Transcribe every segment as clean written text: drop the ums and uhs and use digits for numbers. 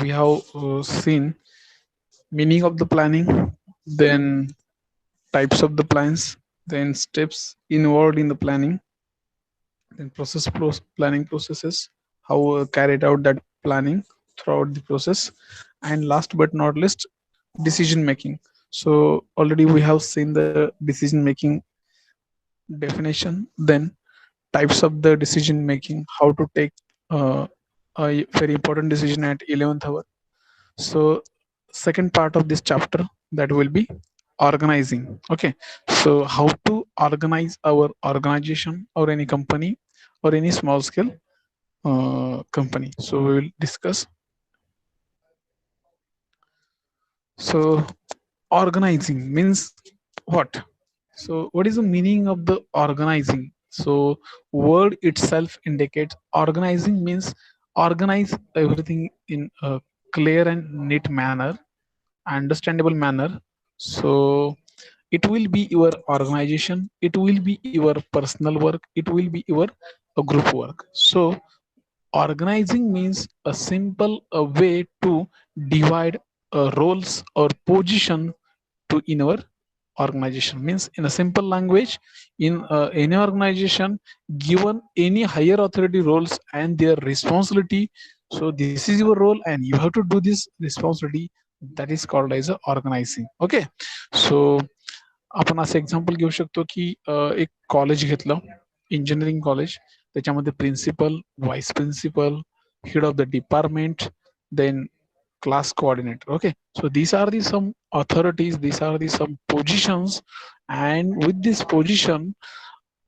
we have seen meaning of the planning, then types of the plans, then steps involved in the planning, then planning processes, how carried out that planning throughout the process, and last but not least, decision making. So already we have seen the decision making definition, then types of the decision making, how to take uh, a very important decision at 11th hour. So second part of this chapter, that will be organizing. Okay, so how to organize our organization or any company or any small scale company. So we will discuss. So organizing means what? So what is the meaning of the organizing? So word itself indicates organizing means organize everything in a clear and neat manner, understandable manner. So it will be your organization, it will be your personal work, it will be your group work. So organizing means a simple way to divide roles or position to in our organization. Means in a simple language, in any organization, given any higher authority roles and their responsibility. So this is your role and you have to do this responsibility. That is called as a organizing. Okay, so आपण असं example घेऊ शकतो की एक college घेतलं, engineering college. त्याच्यामध्ये principal, vice principal, head of the department, then class coordinator. Okay, so these are the some authorities, these are the some positions, and with this position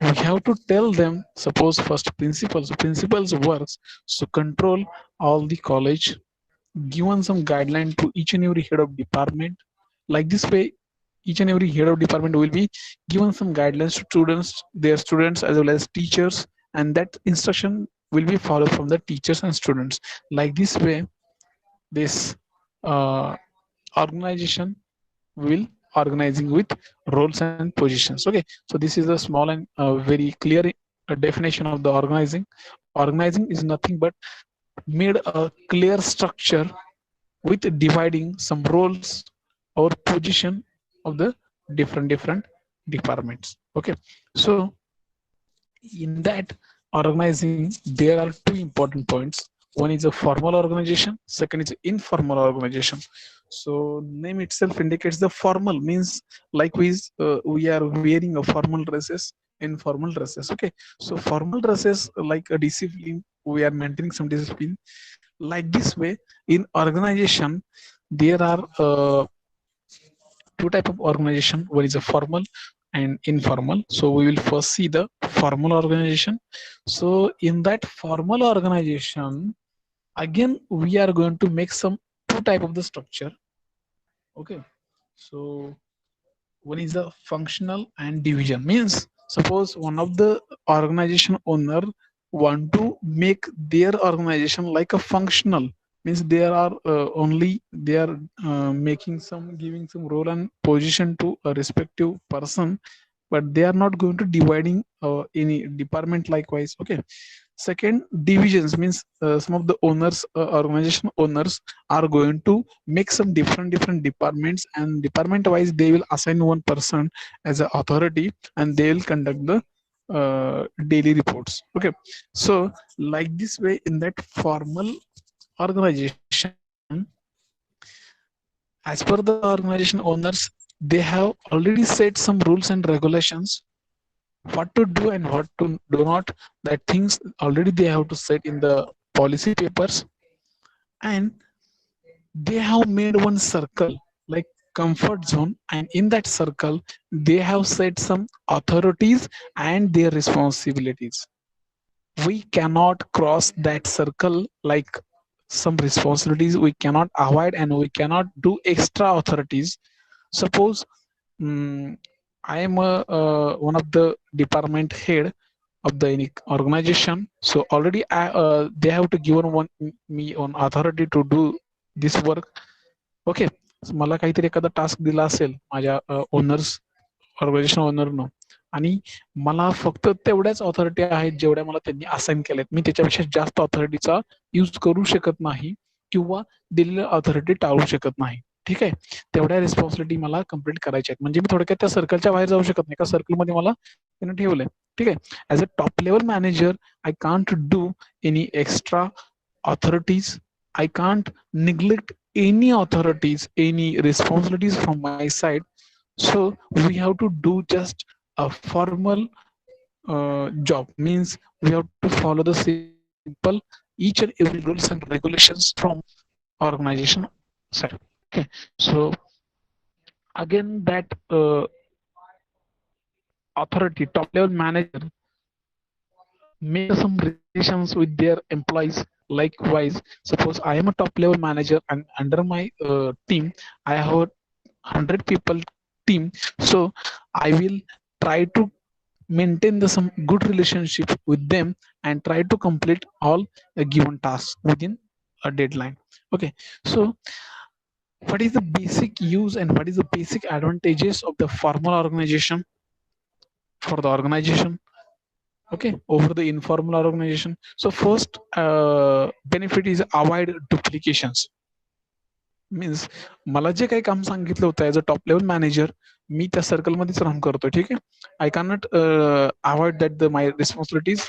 we have to tell them, suppose first principals works to control all the college, given some guideline to each and every head of department. Like this way, each and every head of department will be given some guidelines to students, their students as well as teachers, and that instruction will be followed from the teachers and students. Like this way, this uh, organization will organizing with roles and positions. Okay, so this is a small and very clear definition of the organizing. Organizing is nothing but made a clear structure with dividing some roles or position of the different departments. Okay, so in that organizing there are two important points. One is a formal organization, second is informal organization. So name itself indicates the formal means likewise we are wearing a formal dresses, informal dresses. Okay, so formal dresses like a discipline, we are maintaining some discipline. Like this way, in organization there are two type of organization. One is a formal and informal. So we will first see the formal organization. So in that formal organization, again we are going to make some two type of the structure. Okay, so one is a functional and division. Means suppose one of the organization owner want to make their organization like a functional, means there are only they are making some, giving some role and position to a respective person, but they are not going to dividing any department likewise. Okay, second, divisions means some of the owners, organization owners are going to make some different departments, and department wise they will assign one person as an authority and they will conduct the daily reports. Okay, so like this way, in that formal organization, as per the organization owners, they have already set some rules and regulations, what to do and what to do not. That things already they have to set in the policy papers, and they have made one circle like comfort zone, and in that circle they have set some authorities and their responsibilities. We cannot cross that circle, like some responsibilities we cannot avoid and we cannot do extra authorities. Suppose I am one of the department head of the organization. So already they have to give one me on authority to do this work. Okay, मला काहीतरी एखादा task दिला असेल माझ्या owners, organisation ओनरनं, आणि मला फक्त तेवढ्याच ऑथॉरिटी आहेत जेवढ्या मला त्यांनी असाइन केल्यात. मी त्याच्यापेक्षा जास्त ऑथॉरिटीचा यूज करू शकत नाही. किंवा दिलेली ऑथॉरिटी टाळू शकत नाही. ठीक आहे, तेवढ्या रिस्पॉन्सिबिलिटी मला कम्प्लीट करायच्या आहेत. म्हणजे मी थोडक्यात त्या सर्कलच्या बाहेर जाऊ शकत नाही. एका सर्कलमध्ये मला त्यानं ठेवलंय. ठीक आहे, as a top level manager I can't do any extra authorities. I can't neglect any authorities, any responsibilities from my side. So we have to do just a formal job. Means we have to follow the simple each and every rules and regulations from organization side. Okay, so again that authority, top level manager make some relations with their employees. Likewise, suppose I am a top level manager and under my team I have a 100 people team. So I will try to maintain the some good relationship with them and try to complete all given tasks within a deadline. Okay, so what is the basic use and what is the basic advantages of the formal organization for the organization, okay, over the informal organization? So first benefit is avoid duplications. Means मला जे काही काम सांगितलं होतं as a top level manager, मी त्या सर्कलमध्येच run करतो. ठीक आहे, I can not avoid that the my responsibilities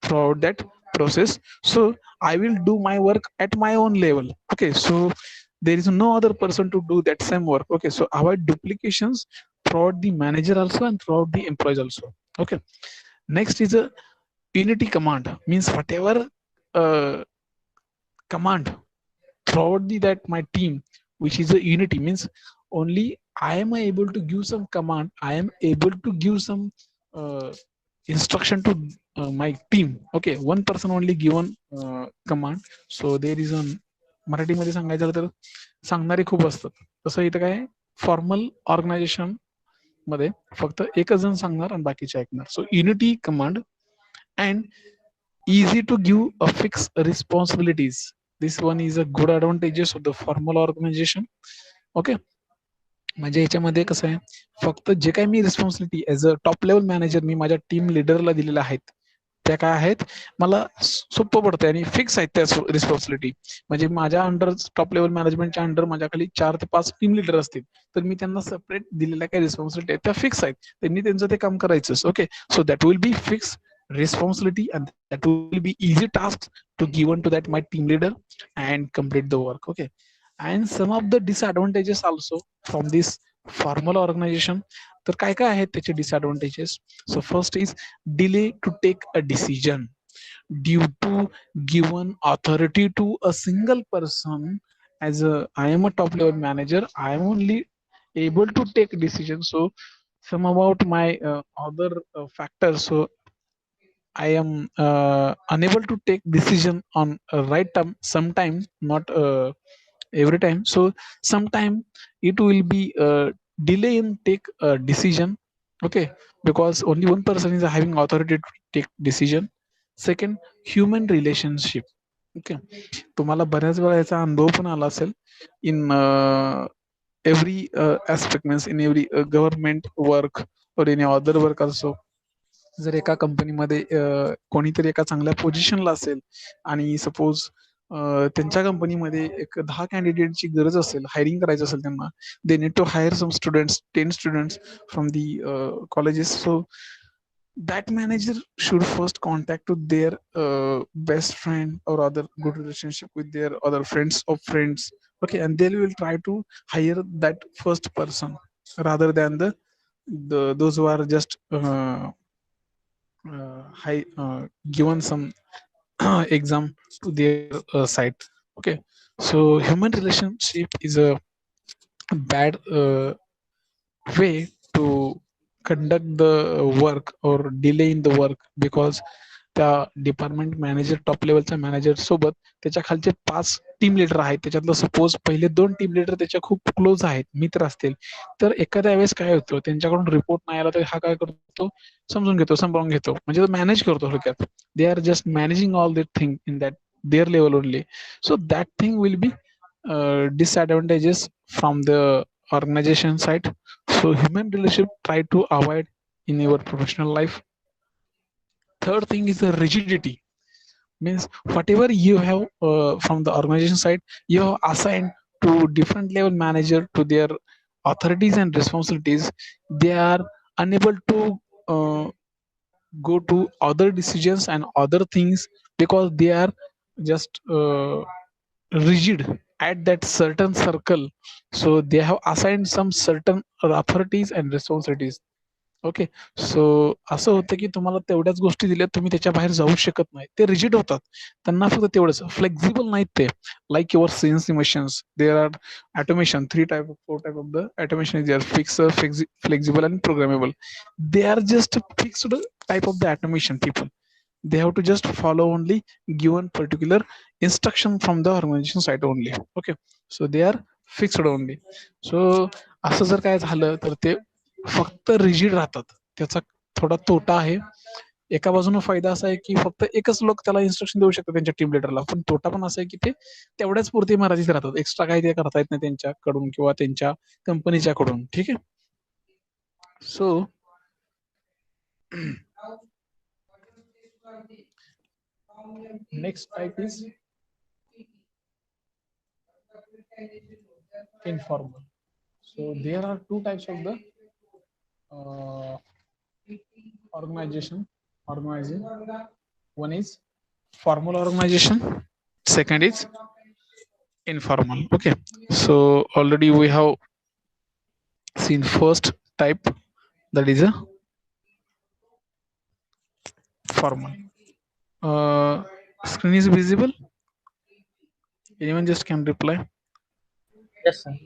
throughout that process. So I will do my work at my own level. Okay, so there is no other person to do that same work. Okay, so avoid duplications throughout the manager also and throughout the employees also. Okay, next is a unity command. Means whatever uh, command throughout the that my team, which is a unity, means only I am able to give some command, I am able to give some uh, instruction to my team. Okay, one person only given command. So there is an मराठीमध्ये सांगायचं झालं तर सांगणारे खूप असतात. तसं इथं काय फॉर्मल ऑर्गनायझेशन मध्ये फक्त एकच जण सांगणार आणि बाकीचे ऐकणार. So unity command and easy to give a fixed responsibilities. This one is a good advantages of the formal organization. Okay, म्हणजे याच्यामध्ये कसं आहे, फक्त जे काही मी responsibility as a top level manager मी माझ्या टीम लिडरला दिलेल्या आहेत त्या काय आहेत, मला सोपं पडतं आणि फिक्स आहेत त्या रिस्पॉन्सिबिलिटी. म्हणजे माझ्या अंडर टॉप लेवल मॅनेजमेंटच्या अंडर माझ्या खाली 4 ते 5 टीम लिडर असतील, तर मी त्यांना सेपरेट दिलेल्या काही रिस्पॉन्सिबिलिटी आहेत त्या फिक्स आहेत. त्यांनी त्यांचं ते काम करायचं. Okay, so that will B fix responsibility and that will be easy tasks to given to that my team leader and complete the work. Okay, and some of the disadvantages also from this formal organization. तर काय काय आहेत त्याचे disadvantages? So first is delay to take a decision due to given authority to a single person. As a I am a top level manager, I am only able to take decisions. So some about my other factors. So I am unable to take decision on a right time. Sometimes not every time. So sometime it will be delay in take a decision. Okay, because only one person is having authority to take decision. Second, human relationship. Okay, तुम्हाला बऱ्याच वेळा याचा अनुभव पण आला असेल in every aspect, means in every government work or any other work also. जर एका कंपनीमध्ये कोणीतरी एका चांगल्या पोझिशनला असेल आणि सपोज त्यांच्या कंपनीमध्ये एक 10 कॅन्डिडेटची गरज असेल, हायरिंग करायचं असेल त्यांना, they need to hire some students, 10 students from the colleges. So that manager should first contact to their best friend or other good relationship with their other friends of friends. Okay, and they will try to hire that first person rather than the those who are just high given some exam to their site. Okay, so human relationship is a bad way to conduct the work or delay in the work, because त्या department manager top लेवलच्या manager सोबत त्याच्या खालचे 5 team leader आहेत, त्याच्यातलं suppose पहिले 2 team leader त्याच्या खूप close आहेत, मित्र असतील, तर एखाद्या वेळेस काय होतं, त्यांच्याकडून रिपोर्ट नाही आला तर हा काय करतो, समजून घेतो, सांभाळून घेतो, म्हणजे मॅनेज करतो थोडक्यात. They are just managing all that thing in that their level only. So that thing will be disadvantages from the organization side. So human relationship try to avoid in your professional life. Third thing is the rigidity. means whatever you have from the organization side, you have assigned to different level manager to their authorities and responsibilities. They are unable to go to other decisions and other things because they are just rigid at that certain circle. So they have assigned some certain authorities and responsibilities. Okay. So असं होतं की तुम्हाला तेवढ्याच गोष्टी दिल्या, तुम्ही त्याच्या बाहेर जाऊ शकत नाही. ते रिजिड होतात, त्यांना फक्त तेवढंच. फ्लेक्झिबल नाहीत ते. Like your sense emotions, there are automation, 3 type of 4 type of the automation is there: fixed, flexible and programmable. They are just fixed type of the automation people. They have to just follow only given particular instruction from the organization side only. Okay, so they are fixed only. So असं जर काय झालं तर ते फक्त rigid राहतात. त्याचा थोडा तोटा आहे. एका बाजूने फायदा असा आहे की फक्त एकच लोक त्याला इन्स्ट्रक्शन देऊ शकतात त्यांच्या टीम लिडरला, पण तोटा पण असा आहे की ते तेवढ्याच पुरते मर्यादित राहतात. एक्स्ट्रा काही ते करता येत नाही त्यांच्याकडून किंवा त्यांच्या कंपनीच्या कडून. ठीक आहे. So next type is informal. So there are 2 types of the uh, organizing. One is formal organization, second is informal. Okay, so already we have seen first type, that is a formal. uh, Screen is visible? Anyone just can reply. Yes, sir.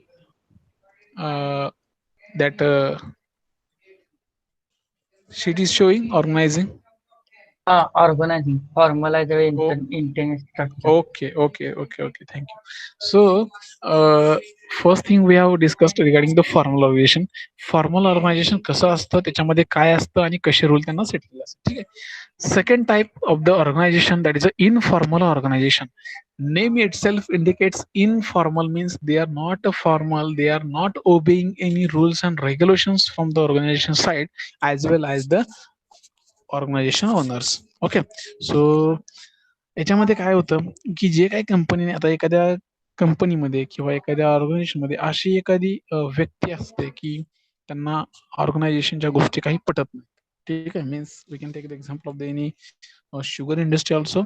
That sheet is showing organizing. Organizing, formalize the Oh, intent structure. okay. Thank you. So, uh, first thing we have discussed regarding the formal organization. Formal organization कसं असतं, त्याच्यामध्ये काय असतं आणि कसे rule त्यांना set केले असतात. ठीक आहे. Second type of the organization, that is a informal organization. Name itself indicates informal, means they are not a formal, they are not obeying any rules and regulations from the organization side as well as the organisation owners. Okay. So याच्यामध्ये काय होतं की जे काही कंपनीने आता एखाद्या कंपनीमध्ये किंवा एखाद्या ऑर्गनायझेशन मध्ये अशी एखादी व्यक्ती असते की त्यांना ऑर्गनायझेशनच्या गोष्टी काही पटत नाही. ठीक आहे. Means we can take the example of the any sugar industry also.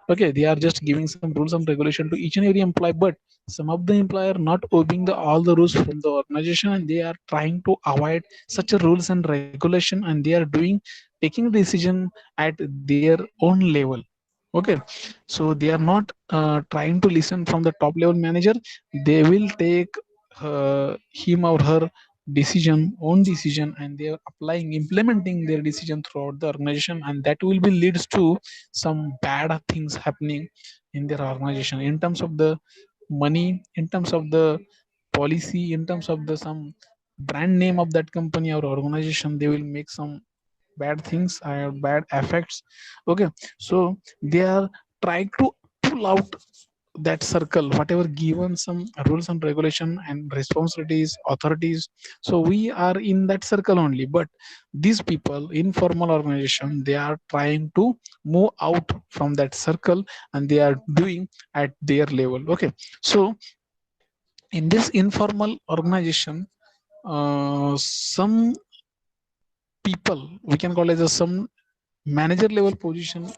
Okay, they are just giving some rules and regulation to each and every employee, but some of the employer not obeying the all the rules from the organization, and they are trying to avoid such a rules and regulation, and they are doing taking decision at their own level. Okay, so they are not trying to listen from the top level manager. They will take him or her own decision, and they are applying implementing their decision throughout the organization, and that will be leads to some bad things happening in their organization in terms of the money, in terms of the policy, in terms of the some brand name of that company or organization. They will make some bad things and bad effects. Okay, so they are trying to pull out that circle whatever given some rules and regulation and responsibilities authorities. So we are in that circle only, but these people informal organization, they are trying to move out from that circle, and they are doing at their level. Okay, so in this informal organization, some people, we can call it as some manager level position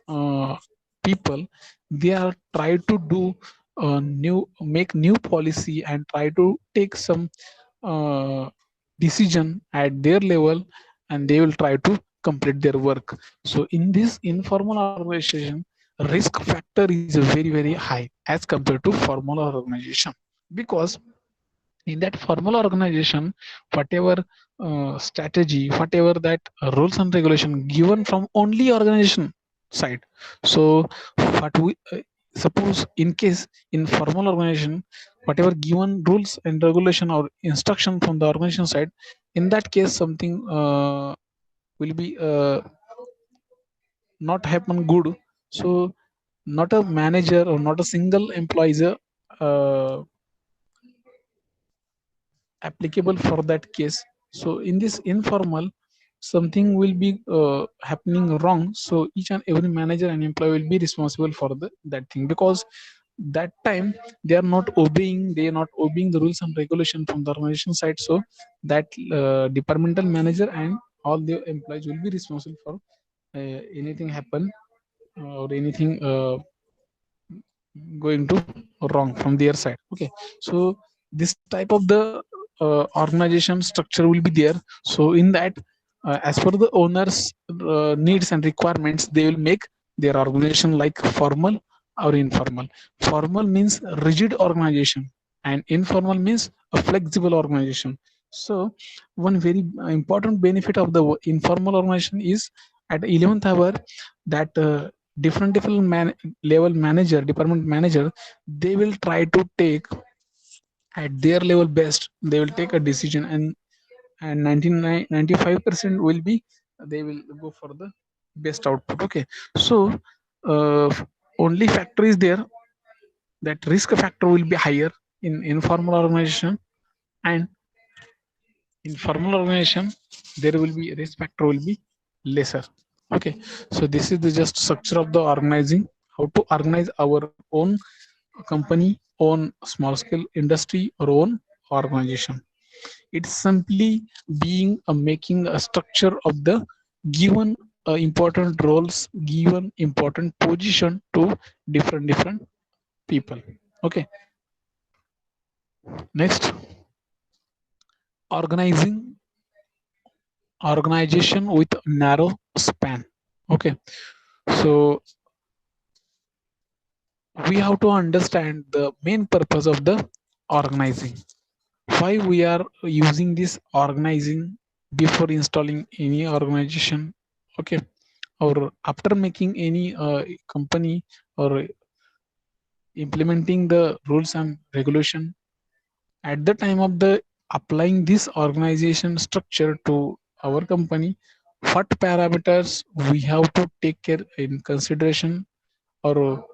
people, they are try to do new make new policy and try to take some uh, decision at their level, and they will try to complete their work. So in this informal organization, risk factor is very high as compared to formal organization, because in that formal organization, whatever strategy, whatever that rules and regulation given from only organization side. So what we suppose in case in formal organization, whatever given rules and regulation or instruction from the organization side, in that case something will be not happen good. So not a manager or not a single employee is applicable for that case. So in this informal, something will be happening wrong, so each and every manager and employee will be responsible for that thing, because that time they are not obeying the rules and regulation from the organization side. So that departmental manager and all the employees will be responsible for anything happen or anything going to wrong from their side. Okay, so this type of the organization structure will be there. So in that, as per the owners needs and requirements, they will make their organization like formal or informal. Formal means rigid organization, and informal means a flexible organization. So one very important benefit of the informal organization is at 11th hour, that different level manager, department manager, they will try to take at their level best, they will take a decision, and 95% will be, they will go for the best output. Okay, so uh, only factor is there, that risk factor will be higher in informal organization, and in formal organization there will be risk factor will be lesser. Okay, so this is the just structure of the organizing, how to organize our own company, own small scale industry, or own organization. It's simply being a making a structure of the given important roles, given important position to different people. Okay, next, organizing organization with narrow span. Okay, so we have to understand the main purpose of the organizing, why we are using this organizing before installing any organization. Okay, or after making any company, or implementing the rules and regulation. At the time of the applying this organization structure to our company, what parameters we have to take care in consideration, or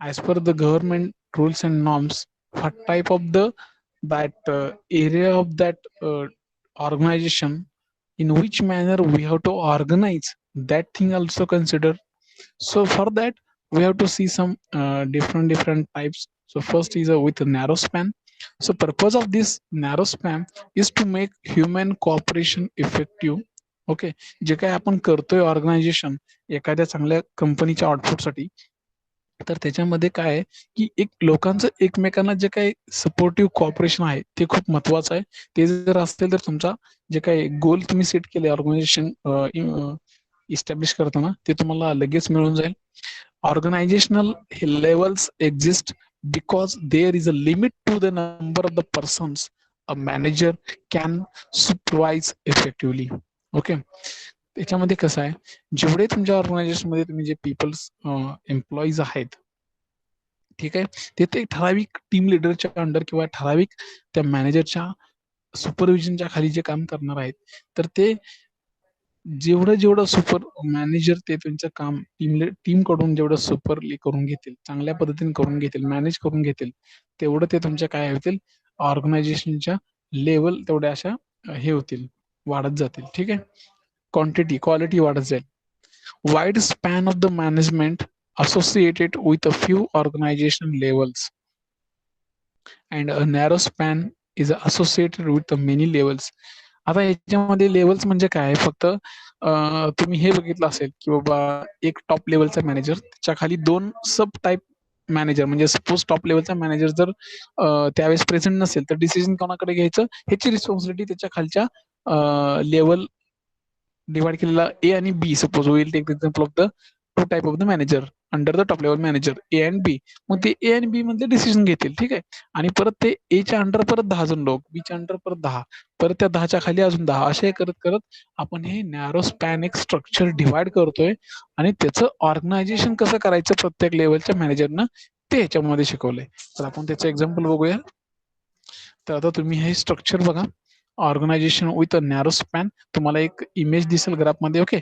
as per the government rules and norms, what type of the that area of that organization, in which manner we have to organize that thing also consider. So for that, we have to see some different types. So first is with a narrow span. So purpose of this narrow span is to make human cooperation effective. Okay, जे काय आपण करतोय organisation एखाद्या चांगल्या कंपनीच्या आउटपुटसाठी, तर त्याच्यामध्ये काय आहे की एक लोकांचं एकमेकांना जे काही सपोर्टिव्ह कॉपरेशन आहे ते खूप महत्वाचं आहे. ते जर असेल तर तुमचा जे काही गोल तुम्ही सेट केले ऑर्गनायझेशन इस्टॅब्लिश करताना, ते तुम्हाला लगेच मिळून जाईल. Organizational levels exist because there is a limit to the number of the persons a manager can supervise effectively. Okay, त्याच्यामध्ये कसं आहे, जेवढे तुमच्या ऑर्गनायझेशन मध्ये तुम्ही जे पीपल्स एम्प्लॉईज आहेत, ठीक आहे, ते ते ठराविक टीम लिडरच्या अंडर किंवा ठराविक त्या मॅनेजरच्या सुपरविजनच्या खाली जे काम करणार आहेत, तर ते जेवढं जेवढं सुपर मॅनेजर ते त्यांचं काम टीम कडून जेवढं सुपरली करून घेतील, चांगल्या पद्धतीने करून घेतील, मॅनेज करून घेतील, तेवढं ते तुमच्या काय होतील, ऑर्गनायझेशनच्या लेवल तेवढ्या अशा हे होतील, वाढत जातील. ठीक आहे, क्वांटिटी क्वालिटी वाढत जाईल. Wide span of the management associated with a few organization levels, and a narrow span is associated with the many levels. आता याच्यामध्ये लेवल्स म्हणजे काय, फक्त तुम्ही हे बघितलं असेल की बाबा एक टॉप लेवलचा मॅनेजर, त्याच्या खाली दोन सब टाईप मॅनेजर, म्हणजे सपोज टॉप लेवलचा मॅनेजर जर त्यावेळेस प्रेझेंट नसेल तर डिसिजन कोणाकडे घ्यायचं ह्याची रिस्पॉन्सिबिलिटी त्याच्या खालच्या लेवल डिवाइड केलेला ए आणि B, suppose will take example of the two type of the manager under the top level manager A and B. मग ते ए आणि बी मधले डिसिजन घेतील. ठीक आहे, आणि परत ते एच्या अंडर परत 10 जण लोक, बीच्या अंडर परत 10, परत त्या 10च्या खाली अजून 10, असे करत करत आपण हे नॅरो स्पॅन एक स्ट्रक्चर डिवाइड करतोय, आणि त्याचं ऑर्गनायझेशन कसं करायचं प्रत्येक लेवलच्या मॅनेजरनं ते ह्याच्यामध्ये शिकवलंय. तर आपण त्याचं एक्झाम्पल बघूया. तर आता तुम्ही हे स्ट्रक्चर बघा, organisation with a narrow span, तुम्हाला एक इमेज दिसेल ग्राफमध्ये. Okay,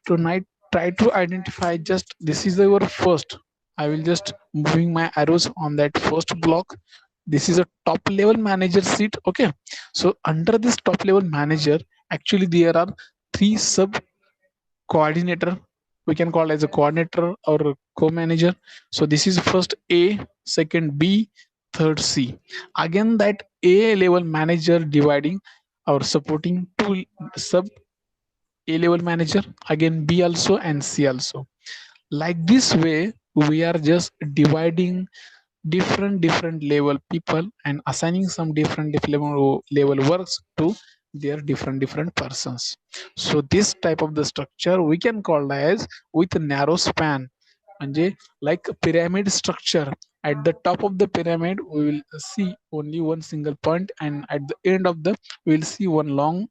tonight try to identify, just this is your first, I will just moving my arrows on that first block. This is a top level manager seat. Okay, so under this top level manager, actually there are three sub coordinator, we can call as a coordinator or co-manager. So this is first A, second B, third C. Again that A level manager dividing or supporting two sub A level manager, again B also and C also. Like this way we are just dividing different level people and assigning some different level works to their different persons. So this type of the structure we can call as with narrow span, म्हणजे like pyramid structure. At the top of the pyramid we will see only one single point, and at the end of the we will see one long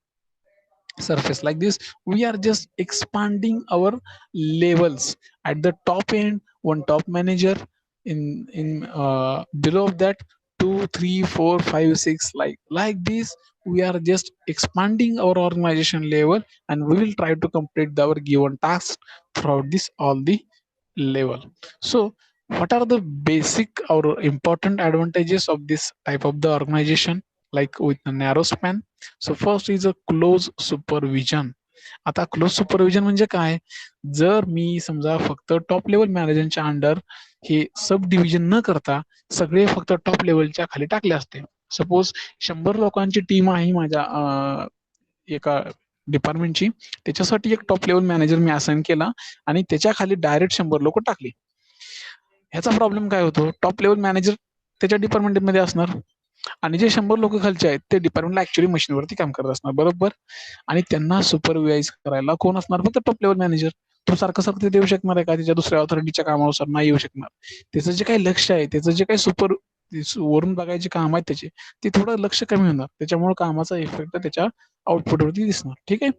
surface. Like this we are just expanding our levels. At the top end one top manager, in below of that 2 3 4 5 6, like this we are just expanding our organization level, and we will try to complete our given task throughout this all the level. So what are the basic or important advantages of this type of the organization like with a narrow span? So first is a close supervision. आता close supervision म्हणजे काय? जर मी समजा फक्त top level मॅनेजरच्या under हे सब division न करता सगळे फक्त टॉप लेवलच्या खाली टाकले असते. सपोज 100 लोकांची टीम आहे माझ्या एका डिपार्टमेंटची, त्याच्यासाठी एक टॉप लेवल मॅनेजर मी असाइन केला आणि त्याच्या खाली डायरेक्ट 100 लोक टाकली. ह्याचा प्रॉब्लेम काय होतो? टॉप लेवल मॅनेजर त्याच्या डिपार्टमेंटमध्ये असणार आणि जे 100 लोक खालचे आहेत ते डिपार्टमेंटला ऍक्च्युअली मशीनवरती काम करत असणार, बरोबर. आणि त्यांना सुपरवाइज करायला कोण असणार? फक्त टॉप लेवल मॅनेजर. तो सारखं सारखं ते देऊ शकणार आहे का त्याच्या दुसऱ्या ऑथॉरिटीच्या कामानुसार? नाही येऊ शकणार. त्याचं जे काही लक्ष आहे, त्याचं जे काही वरून बघायचे काम आहेत त्याचे, ते थोडं लक्ष कमी होणार. त्याच्यामुळे कामाचा इफेक्ट त्याच्या आउटपुटवरती दिसणार. ठीक आहे.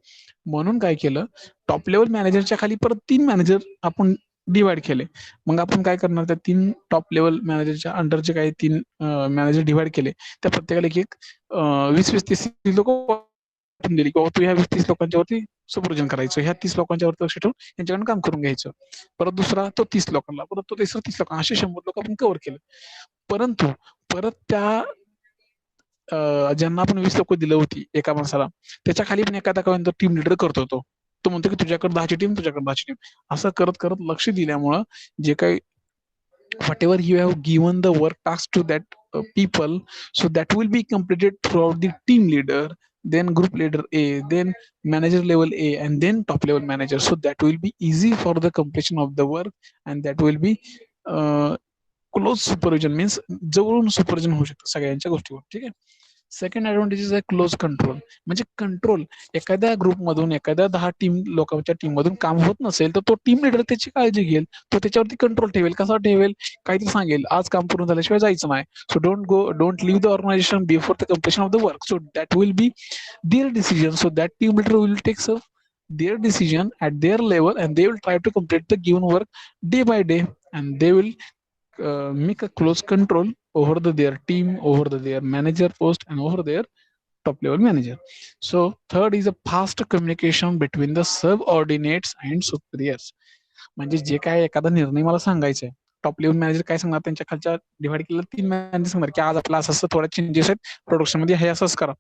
म्हणून काय केलं, टॉप लेवल मॅनेजरच्या खाली परत 3 मॅनेजर आपण डिवाइड केले. मग आपण काय करणार, त्या 3 टॉप लेवल मॅनेजरच्या अंडरचे काही 3 मॅनेजर डिवाइड केले. त्या प्रत्येकाला एक 20-20-30 लोक दिली की तू ह्या 20-30 लोकांच्यावरती सुपरविजन करायचं, ह्या 30 लोकांच्यावरती लक्ष ठेवून यांच्याकडून काम करून घ्यायचं. परत दुसरा तो 30 लोकांना, परत तो तिसरा 30 लोकांना, असे 100 लोक आपण कव्हर केले. परंतु परत त्या ज्यांना आपण 20 लोक दिलं होती एका माणसाला, त्याच्या खाली पण एखादा टीम लिडर करतो. तो म्हणतो की तुझ्याकडे 10ची टीम, तुझ्याकडे 10ची टीम, असं करत करत लक्ष दिल्यामुळं जे काही whatever you have given the work task to that people, so that will be completed throughout the team leader, then group leader A, then manager level A, and then top level manager. So that will be easy for the completion of the work, and that will be uh, close supervision means जवळून supervision होऊ शकतं सगळ्यांच्या गोष्टीवर. ठीक आहे. Second advantage आहे close control. म्हणजे control, एखाद्या ग्रुपमधून एखाद्या 10 टीम लोकांच्या टीम मधून काम होत नसेल तर तो टीम लिडर त्याची काळजी घेईल, तो त्याच्यावरती कंट्रोल ठेवेल. कसा ठेवेल? काहीतरी सांगेल, आज काम पूर्ण झाल्याशिवाय जायचं नाही. So don't leave the organisation before the completion of the work. So that will be their decision. So that team leader will take their decision at their level, and they will try to complete the given work day by day, and they will make a close control over their team, over their manager post, and over their top level manager. So third is a fast communication between the subordinates and superiors. म्हणजे जे काय एखादा निर्णय मला सांगायचा आहे, top level manager काय सांगणार, त्यांच्या खालच्या डिवाइड केलेलं 3 मॅनेजर सांगणार की आज आपला असं थोड्या चेंजेस आहेत प्रोडक्शन मध्ये, हे असंच करा.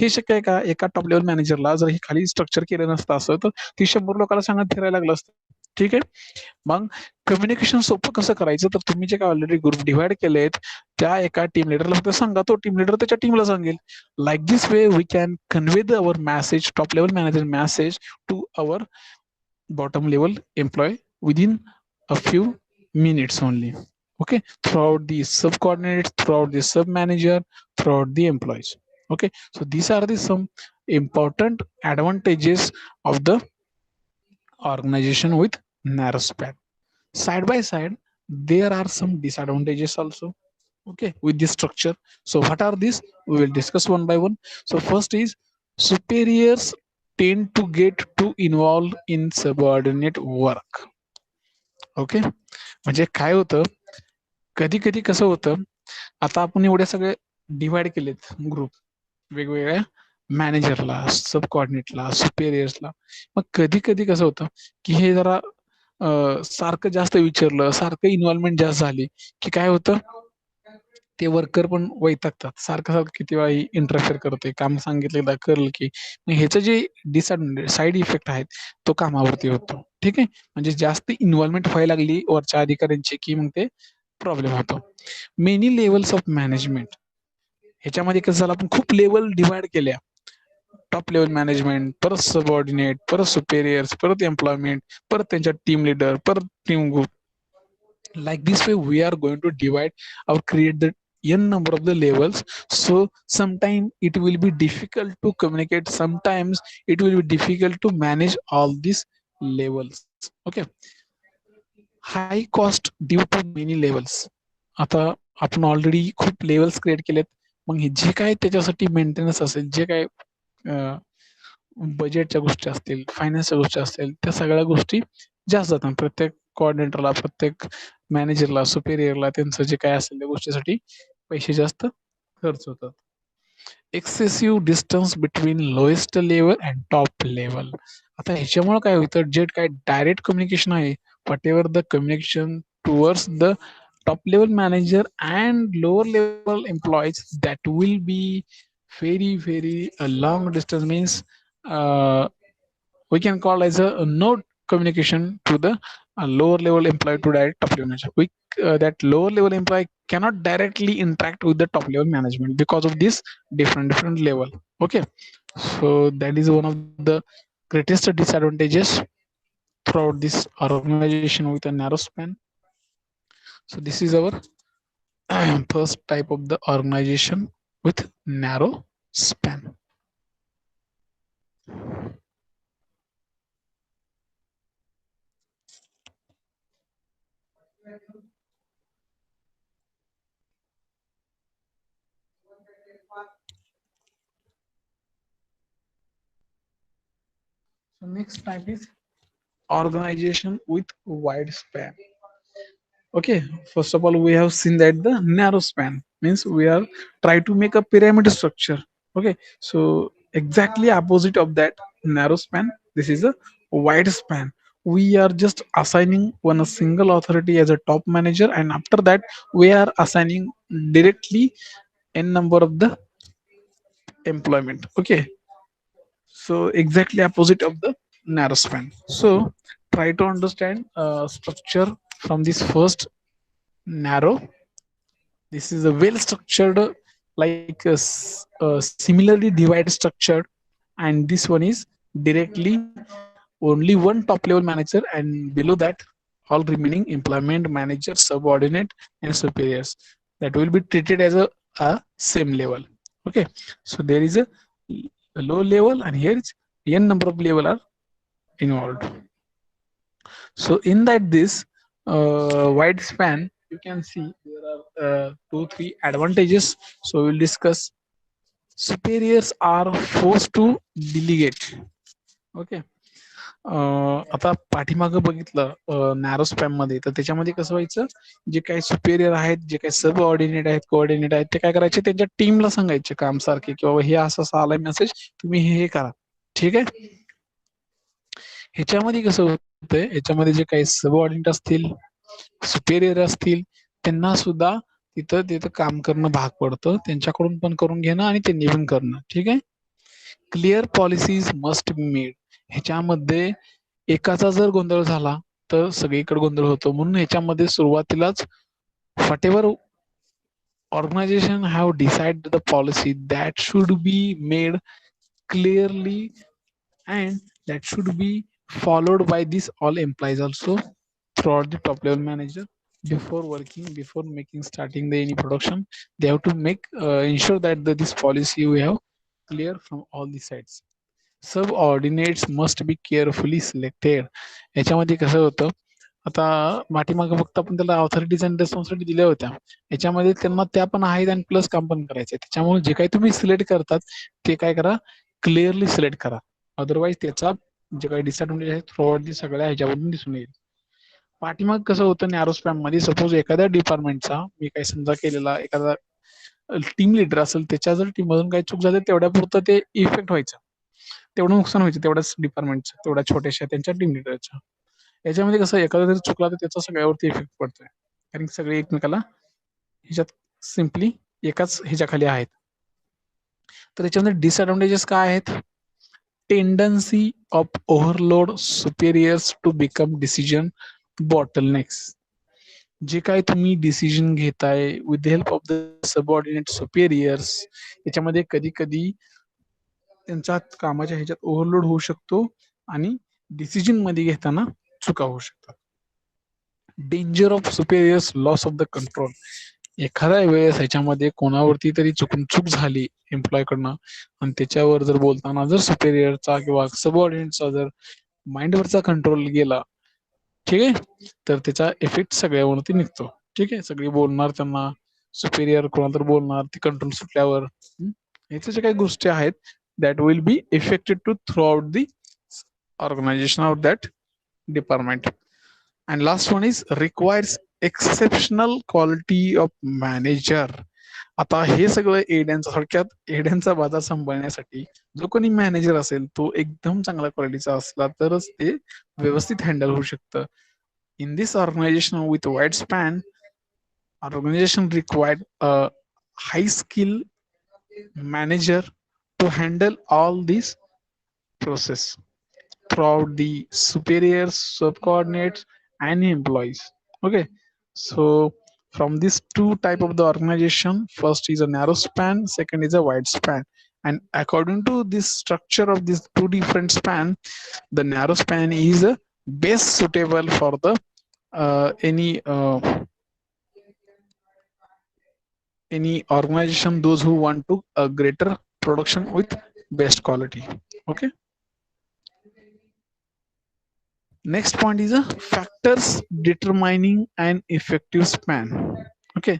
हे शक्य आहे का? एका टॉप लेवल मॅनेजरला जर हे खाली स्ट्रक्चर केलं नसतं असं, तर ती 100 लोकांना सांगत फिरायला लागलं असतं. ठीक आहे. मग कम्युनिकेशन सोपं कसं करायचं, तर तुम्ही जे काय ऑलरेडी ग्रुप डिवाइड केलेत त्या एका टीम लिडरला फक्त सांगा, तो टीम लिडर त्याच्या टीमला सांगेल. Like this way we can convey our message, top level manager message to our bottom level employee within a few minutes only. Okay, throughout the subcoordinates, throughout the sub manager, throughout the employees. Okay, so these are the some important advantages of the organization with narrow span. Side by side there are some disadvantages also, okay, with this structure. So what are these? We will discuss one by one. So first is superiors tend to get too involved in subordinate work. Okay, म्हणजे काय होतं, कधी कधी कसं होतं, आता आपण एवढ्या सगळे डिवाइड केलेत ग्रुप वेगवेगळ्या मॅनेजरला, सब कॉर्डिनेटला, सुपेरियर्सला. मग कधी कधी कसं होतं की हे जरा सारखं जास्त विचारलं, सारखं इन्व्हॉल्वमेंट जास्त झाली की काय होतं, ते वर्कर पण वैतागतात. सारखं सारखं किती वेळा इंटरफेअर करतोय. काम सांगितलं एकदा करलं की. मग ह्याचं जे साईड इफेक्ट आहेत, तो कामावरती होतो. ठीक आहे. म्हणजे जास्त इन्व्हॉल्वमेंट व्हायला लागली वरच्या अधिकाऱ्यांची की मग ते प्रॉब्लेम होतो. Many levels of management. ह्याच्यामध्ये कसं झालं, आपण खूप लेवल डिवाइड केल्या. टॉप लेवल मॅनेजमेंट, परत सबऑर्डिनेट, परत सुपेरियर्स, परत एम्प्लॉयमेंट, परत त्यांच्या टीम लीडर, परत team group. Like this way, we are going to divide or create the n number of the levels. So sometimes it will be difficult to communicate. Sometimes it will be difficult to manage all these levels. Okay. High cost due to many levels. आता आपण already खूप levels create केलेत. मग हे जे काय त्याच्यासाठी maintenance असेल, जे काय बजेटच्या गोष्टी असतील, फायनान्सच्या गोष्टी असतील, त्या सगळ्या गोष्टी जास्त जातात. प्रत्येक कोऑर्डिनेटरला, प्रत्येक मॅनेजरला, सुपेरियरला त्यांचं जे काय असेल त्या गोष्टीसाठी पैसे जास्त खर्च होतात. Excessive distance between lowest level and top level. आता ह्याच्यामुळे काय होतं, जे काय डायरेक्ट कम्युनिकेशन आहे, what ever the communication towards the top level manager and lower level employees, that will be very a long distance, means uh, we can call as a no communication to the lower level employee to direct top level manager. That lower level employee cannot directly interact with the top level management because of this different level. Okay, so that is one of the greatest disadvantages throughout this organization with a narrow span. So this is our first type of the organization with narrow span. So next type is organization with wide span. Okay, first of all, we have seen that the narrow span means we are try to make a pyramid structure. Okay, so exactly opposite of that narrow span, this is a wide span. We are just assigning one a single authority as a top manager, and after that we are assigning directly n number of the employment. Okay, so exactly opposite of the narrow span. So try to understand structure from this first narrow. This is a well structured, like similarly divided structured, and this one is directly only one top level manager, and below that all remaining employment manager, subordinate, and superiors, that will be treated as a same level. Okay, so there is a low level, and here is n number of level are involved. So in that this wide span, you can see there are two three advantages. So we'll discuss. Superiors are forced to delegate. Okay. आता पाठीमागं बघितलं narrow spam मध्ये, तर त्याच्यामध्ये कसं व्हायचं, जे काही superior आहेत, जे काही सब ऑर्डिनेट आहेत, कोऑर्डिनेट आहेत, ते काय करायचे, त्यांच्या टीमला सांगायचे काम सारखे, की बाबा हे असं असं आलाय मेसेज, तुम्ही हे करा. ठीक आहे. ह्याच्यामध्ये कसं होतंय, ह्याच्यामध्ये जे काही सब ऑर्डिनेट असतील, सुपेरियर असतील, त्यांना सुद्धा तिथं तिथं काम करणं भाग पडतं. त्यांच्याकडून पण करून घेणं आणि त्यांनी पण करणं. ठीक आहे. Clear policies must be made. ह्याच्यामध्ये एकाचा जर गोंधळ झाला तर सगळीकडे गोंधळ होतो. म्हणून ह्याच्यामध्ये सुरुवातीलाच what ever organization have decided the policy, that should be made clearly, and that should be followed by this all employees also throughout the top level manager. Before working, before making starting the any production, they have to make ensure that this policy we have clear from all the sides. Subordinates must be carefully selected. याच्यामध्ये कसं होतं, आता पाठीमागं फक्त आपण त्याला authorities and responsibility दिल्या होत्या, याच्यामध्ये त्यांना त्या पण आहेत आणि प्लस काम पण करायचे. त्याच्यामुळे जे काही तुम्ही सिलेक्ट करतात ते काय करा, क्लिअरली सिलेक्ट करा. अदरवाईज त्याचा जे काही डिसएडव्हान्टेज आहे थ्रूआउट सगळ्या ह्याच्यावरून दिसून येईल. पाठीमाग कसं होतं नॅरो स्पॅम मध्ये, सपोज एखाद्या डिपार्टमेंटचा मी काही समजा केलेला एखादा टीम लिडर असेल, त्याच्या जर टीम मधून काही चूक झाली तेवढ्या पुरतं ते इफेक्ट व्हायचं, तेवढं नुकसान व्हायचं तेवढ्याच डिपार्टमेंटचं, तेवढ्या छोट्याशा त्यांच्या टीम लिडरच्या. याच्यामध्ये कसं एखादा जरी चुकला तर त्याचा सगळ्यावरती इफेक्ट पडतोय, कारण सगळे एकमेकाला ह्याच्यात सिम्पली एकाच ह्याच्याखाली आहेत. तर याच्यामध्ये डिसएडव्हान्टेजेस काय आहेत? Tendency of overload superiors to become decision bottlenecks. जे काय तुम्ही डिसिजन घेताय with the help of the subordinate superiors, याच्यामध्ये कधी कधी त्यांच्या कामाच्या ह्याच्यात ओव्हरलोड होऊ शकतो आणि डिसिजन मध्ये घेताना चुका होऊ शकतात. Danger of superiors loss of the control. एखाद्या वेळेस ह्याच्यामध्ये कोणावरती तरी चुकून चूक झाली एम्प्लॉय कडनं आणि त्याच्यावर जर बोलताना जर सुपेरियरचा किंवा सबऑर्डिनेटचा जर माइंडवरचा कंट्रोल गेला, ठीक आहे, तर त्याचा इफेक्ट सगळ्यावरती निघतो. ठीक आहे, सगळी बोलणार त्यांना, सुपेरियर कोणाला तर बोलणार, ती कंट्रोल सुटल्यावर ह्याच्या ज्या काही गोष्टी आहेत that will be affected to throughout the organisation of that department. And last one is requires exceptional quality of manager. आता हे सगळं एड्यांचा थोडक्यात एड्यांचा बाजार सांभाळण्यासाठी जो कोणी मॅनेजर असेल तो एकदम चांगल्या क्वालिटीचा असला तरच ते व्यवस्थित हँडल होऊ शकतं. In this organization with Widespan, organization required a high skill manager to handle all these process throughout the superiors, subordinates, and employees. Okay, so from these two type of the organization, first is a narrow span, second is a wide span. And according to this structure of these two different span, the narrow span is best suitable for the any organization those who want to a greater production with best quality. Okay, next point is a factors determining an effective span. Okay,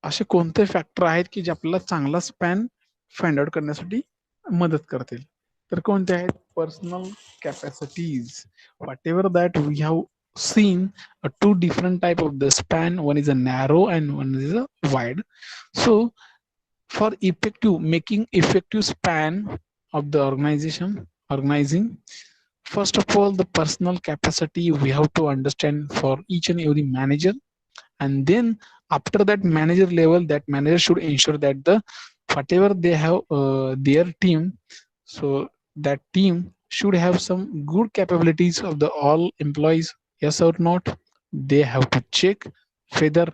असे कोणते factor आहेत की जे आपल्याला चांगला span find out करण्यासाठी मदत करतील? तर कोणते आहेत? Personal capacities. Whatever that we have seen two different type of the span. One is a narrow and one is a wide. So for effective making effective span of the organizing, first of all the personal capacity we have to understand for each and every manager. And then after that manager level, that manager should ensure that the whatever they have their team, so that team should have some good capabilities of the all employees, yes or not. They have to check whether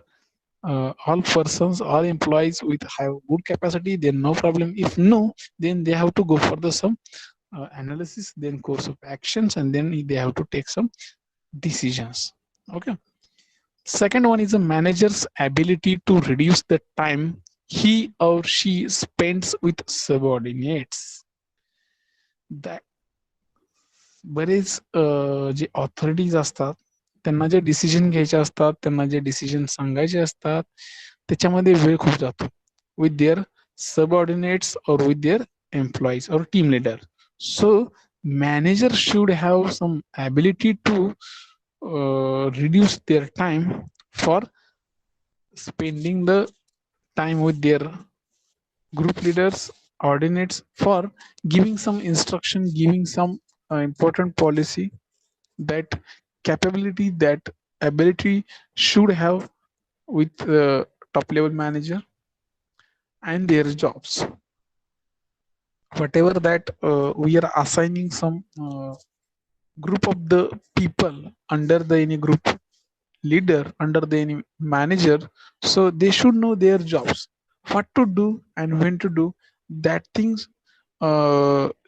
all persons, all employees with have good capacity, then no problem. If no, then they have to go for the some analysis, then course of actions, and then they have to take some decisions. Okay. Second one is a manager's ability to reduce the time he or she spends with subordinates. That बरेच जे authorities असतात त्यांना जे decision घ्यायचे असतात, त्यांना जे decision सांगायचे असतात, त्याच्यामध्ये वेळ खूप जातो विथ देअर सबऑर्डिनेट्स और विथ देअर एम्प्लॉईज और team leader. So manager should have some ability to reduce their time for spending the time with their group leaders, ordinates, for giving some instruction, giving some important policy. That capability, that ability should have with the top level manager and their jobs. Whatever that we are assigning some group of the people under the any group leader, under the any manager, so they should know their jobs, what to do and when to do. That things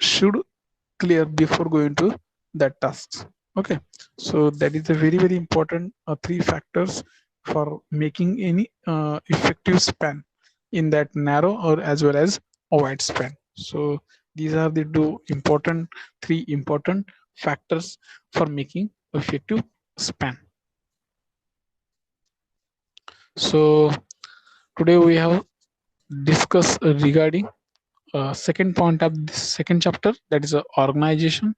should clear before going to that tasks. Okay, so that is a very very important three factors for making any effective span in that narrow or as well as a wide span. So these are the three important factors for making effective span. So today we have discussed regarding second point of this second chapter, that is organizing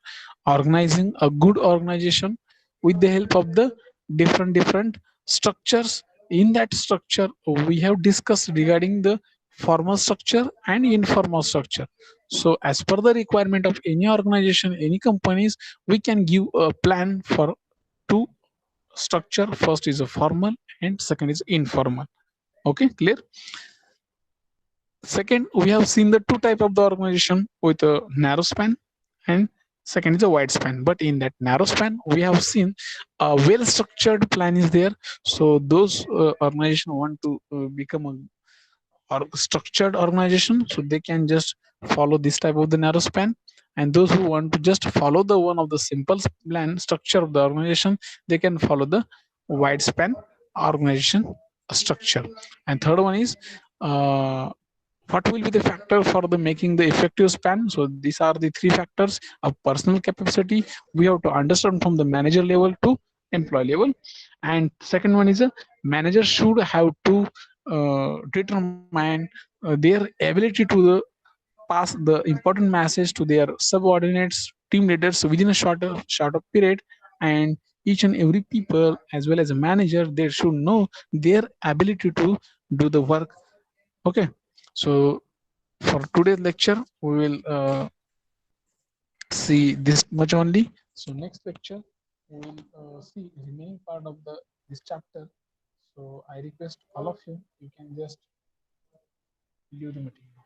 a good organization with the help of the different structures. In that structure we have discussed regarding the formal structure and informal structure. So as per the requirement of any organization, any companies, we can give a plan for two structure. First is a formal and second is informal. Okay, clear. Second, we have seen the two type of the organization with a narrow span and second is a wide span. But in that narrow span, we have seen a well structured plan is there. So those organization want to become a or structured organization, so they can just follow this type of the narrow span. And those who want to just follow the one of the simple plan structure of the organization, they can follow the wide span organization structure. And third one is uh, what will be the factor for the making the effective span. So these are the three factors of personal capacity we have to understand from the manager level to employee level. And second one is a manager should have to determine their ability to pass the important message to their subordinates team leaders within a shorter period. And each and every people as well as a manager, they should know their ability to do the work. Okay, so for today's lecture we will see this much only. So next lecture we will see remaining part of the this chapter. So I request all of you, you can just leave the material.